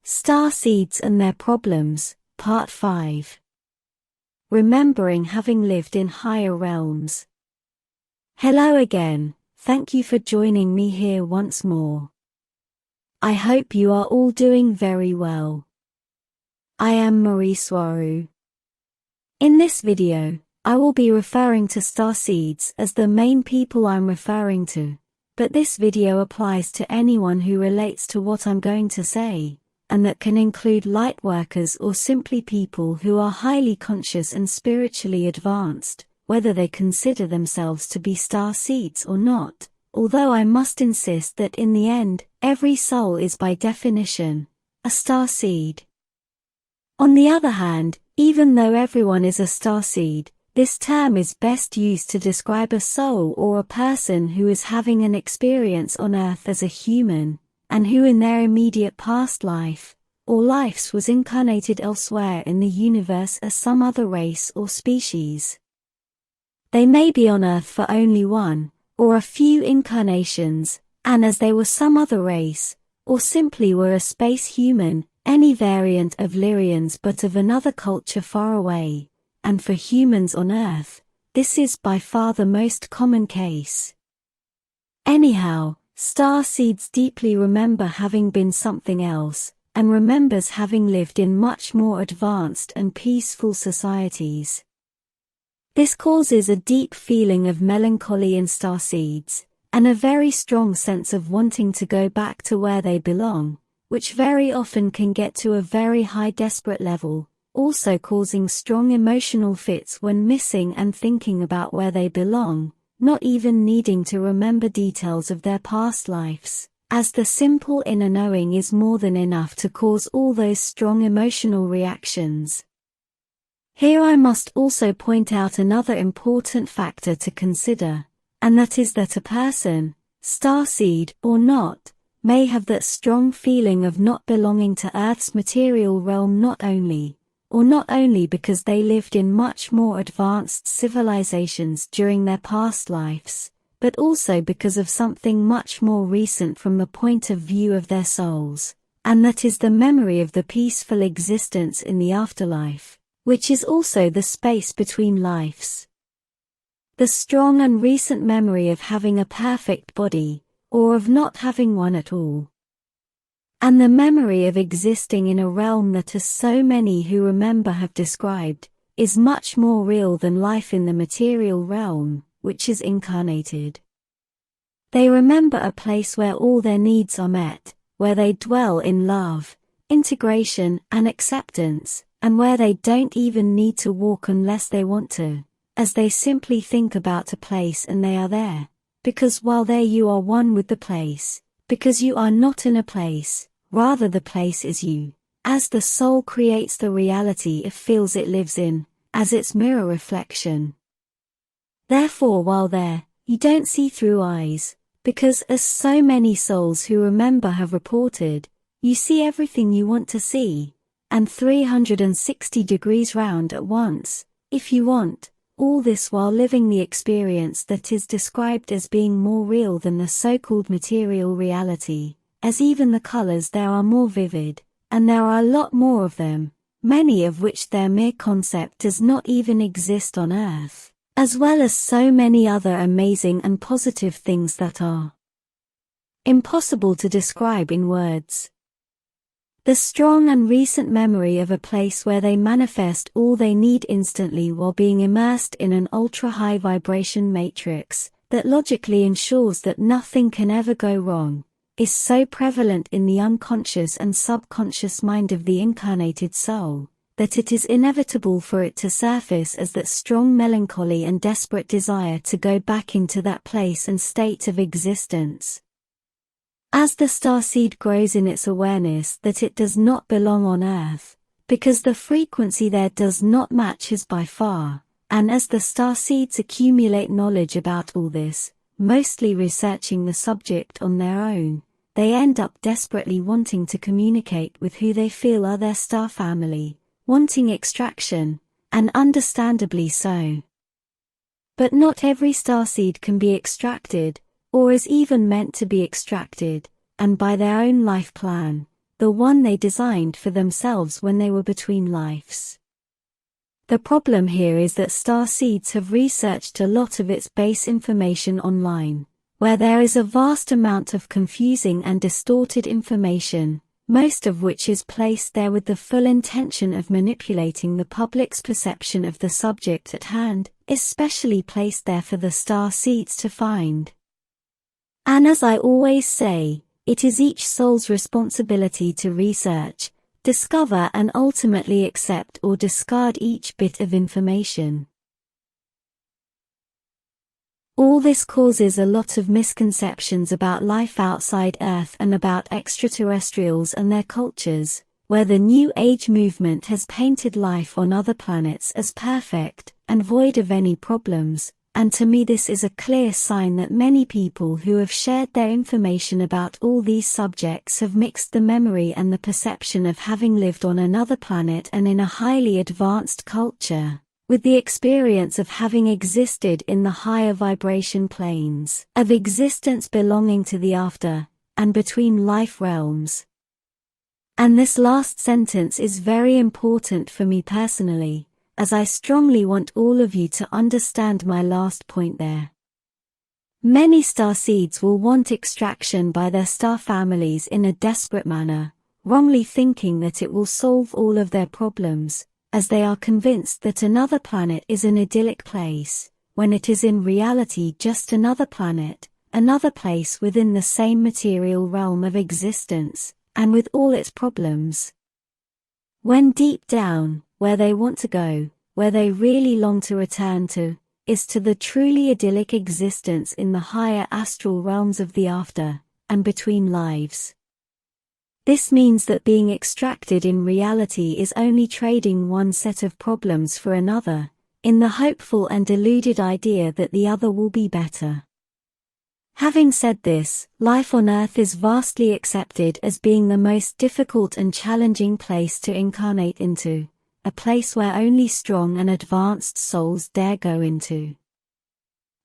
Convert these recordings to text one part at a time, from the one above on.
Starseeds and Their Problems, Part 5. Remembering Having Lived in Higher Realms. Hello again, thank you for joining me here once more. I hope you are all doing very well. I am Mari Swaruu. In this video, I will be referring to starseeds as the main people I'm referring to, but this video applies to anyone who relates to what I'm going to say, and that can include lightworkers or simply people who are highly conscious and spiritually advanced, whether they consider themselves to be starseeds or not, although I must insist that in the end, every soul is by definition a starseed. On the other hand, even though everyone is a starseed, this term is best used to describe a soul or a person who is having an experience on Earth as a human, and who in their immediate past life, or lives was incarnated elsewhere in the universe as some other race or species. They may be on Earth for only one, or a few incarnations, and as they were some other race, or simply were a space human, any variant of Lyrians but of another culture far away, and for humans on Earth, this is by far the most common case. Anyhow, starseeds deeply remember having been something else, and remembers having lived in much more advanced and peaceful societies. This causes a deep feeling of melancholy in starseeds, and a very strong sense of wanting to go back to where they belong, which very often can get to a very high desperate level, also causing strong emotional fits when missing and thinking about where they belong, not even needing to remember details of their past lives, as the simple inner knowing is more than enough to cause all those strong emotional reactions. Here I must also point out another important factor to consider, and that is that a person, starseed or not, may have that strong feeling of not belonging to Earth's material realm not only because they lived in much more advanced civilizations during their past lives, but also because of something much more recent from the point of view of their souls, and that is the memory of the peaceful existence in the afterlife, which is also the space between lives. The strong and recent memory of having a perfect body, or of not having one at all. And the memory of existing in a realm that, as so many who remember have described, is much more real than life in the material realm, which is incarnated. They remember a place where all their needs are met, where they dwell in love, integration and acceptance, and where they don't even need to walk unless they want to, as they simply think about a place and they are there, because while there you are one with the place, because you are not in a place, rather the place is you, as the soul creates the reality it feels it lives in, as its mirror reflection. Therefore while there, you don't see through eyes, because as so many souls who remember have reported, you see everything you want to see, and 360 degrees round at once, if you want, all this while living the experience that is described as being more real than the so-called material reality, as even the colors there are more vivid, and there are a lot more of them, many of which their mere concept does not even exist on Earth, as well as so many other amazing and positive things that are impossible to describe in words. The strong and recent memory of a place where they manifest all they need instantly while being immersed in an ultra-high vibration matrix that logically ensures that nothing can ever go wrong, is so prevalent in the unconscious and subconscious mind of the incarnated soul, that it is inevitable for it to surface as that strong melancholy and desperate desire to go back into that place and state of existence. As the starseed grows in its awareness that it does not belong on Earth, because the frequency there does not match his by far, and as the starseeds accumulate knowledge about all this, mostly researching the subject on their own, they end up desperately wanting to communicate with who they feel are their star family, wanting extraction, and understandably so. But not every starseed can be extracted, or is even meant to be extracted, and by their own life plan, the one they designed for themselves when they were between lives. The problem here is that starseeds have researched a lot of its base information online, where there is a vast amount of confusing and distorted information, most of which is placed there with the full intention of manipulating the public's perception of the subject at hand, especially placed there for the starseeds to find. And as I always say, it is each soul's responsibility to research, discover and ultimately accept or discard each bit of information. All this causes a lot of misconceptions about life outside Earth and about extraterrestrials and their cultures, where the New Age movement has painted life on other planets as perfect and void of any problems, and to me this is a clear sign that many people who have shared their information about all these subjects have mixed the memory and the perception of having lived on another planet and in a highly advanced culture with the experience of having existed in the higher vibration planes of existence belonging to the after and between life realms. And this last sentence is very important for me personally, as I strongly want all of you to understand my last point there. Many starseeds will want extraction by their star families in a desperate manner, wrongly thinking that it will solve all of their problems, as they are convinced that another planet is an idyllic place, when it is in reality just another planet, another place within the same material realm of existence, and with all its problems. When deep down, where they want to go, where they really long to return to, is to the truly idyllic existence in the higher astral realms of the after, and between lives. This means that being extracted in reality is only trading one set of problems for another, in the hopeful and deluded idea that the other will be better. Having said this, life on Earth is vastly accepted as being the most difficult and challenging place to incarnate into, a place where only strong and advanced souls dare go into.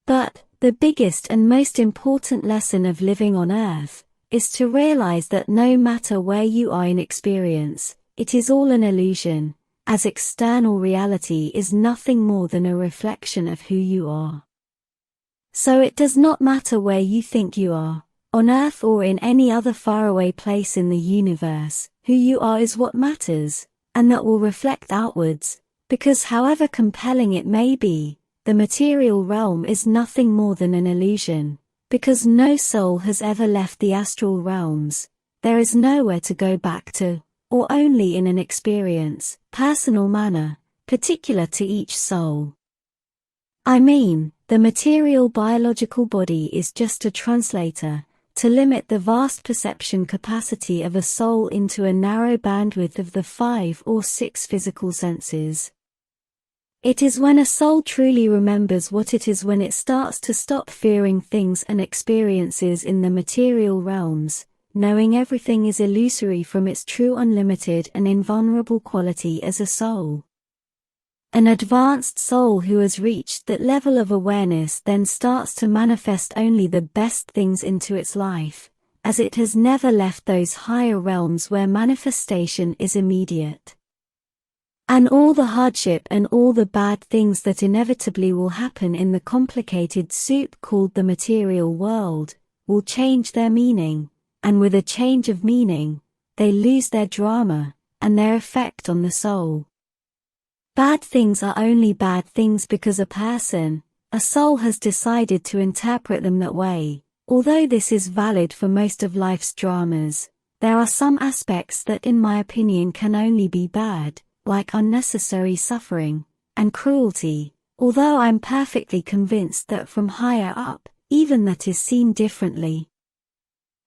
But, the biggest and most important lesson of living on Earth is to realize that no matter where you are in experience, it is all an illusion, as external reality is nothing more than a reflection of who you are. So it does not matter where you think you are, on Earth or in any other faraway place in the universe, who you are is what matters, and that will reflect outwards, because however compelling it may be, the material realm is nothing more than an illusion. Because no soul has ever left the astral realms, there is nowhere to go back to, or only in an experience, personal manner, particular to each soul. I mean, the material biological body is just a translator, to limit the vast perception capacity of a soul into a narrow bandwidth of the 5 or 6 physical senses. It is when a soul truly remembers what it is when it starts to stop fearing things and experiences in the material realms, knowing everything is illusory from its true unlimited and invulnerable quality as a soul. An advanced soul who has reached that level of awareness then starts to manifest only the best things into its life, as it has never left those higher realms where manifestation is immediate. And all the hardship and all the bad things that inevitably will happen in the complicated soup called the material world, will change their meaning, and with a change of meaning, they lose their drama, and their effect on the soul. Bad things are only bad things because a soul has decided to interpret them that way. Although this is valid for most of life's dramas, there are some aspects that in my opinion can only be bad, like unnecessary suffering and cruelty, although I'm perfectly convinced that from higher up, even that is seen differently.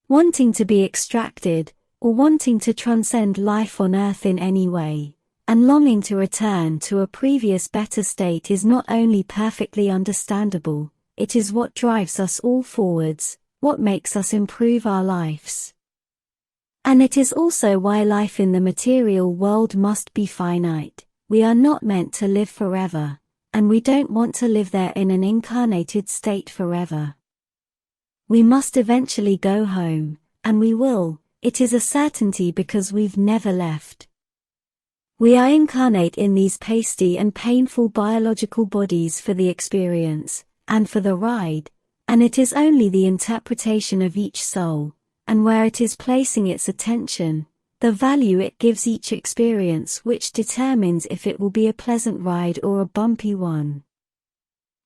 Wanting to be extracted, or wanting to transcend life on Earth in any way, and longing to return to a previous better state is not only perfectly understandable, it is what drives us all forwards, what makes us improve our lives. And it is also why life in the material world must be finite. We are not meant to live forever, and we don't want to live there in an incarnated state forever. We must eventually go home, and we will, it is a certainty because we've never left. We are incarnate in these pasty and painful biological bodies for the experience, and for the ride, and it is only the interpretation of each soul, and where it is placing its attention, the value it gives each experience which determines if it will be a pleasant ride or a bumpy one.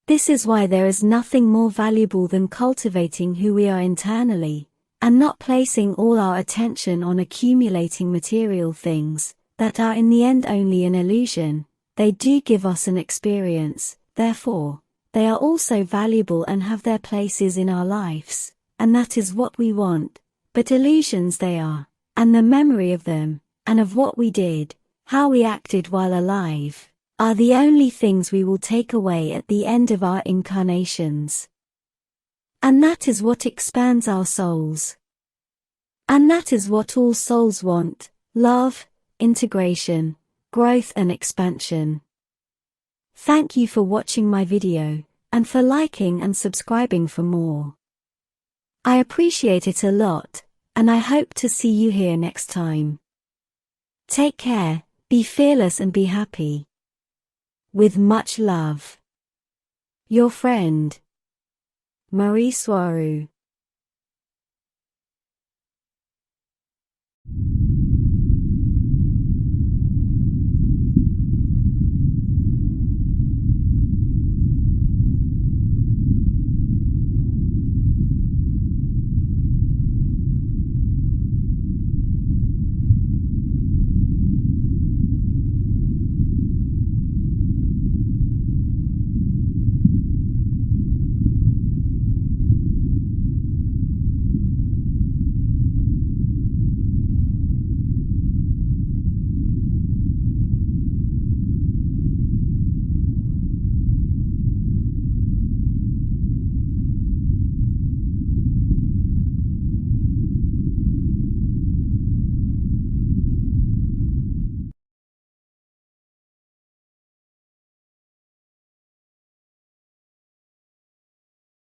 This is why there is nothing more valuable than cultivating who we are internally, and not placing all our attention on accumulating material things, that are in the end only an illusion. They do give us an experience, therefore, they are also valuable and have their places in our lives, and that is what we want, but illusions they are, and the memory of them, and of what we did, how we acted while alive, are the only things we will take away at the end of our incarnations. And that is what expands our souls. And that is what all souls want: love, integration, growth and expansion. Thank you for watching my video, and for liking and subscribing for more. I appreciate it a lot, and I hope to see you here next time. Take care, be fearless and be happy. With much love. Your friend, Mari Swaruu.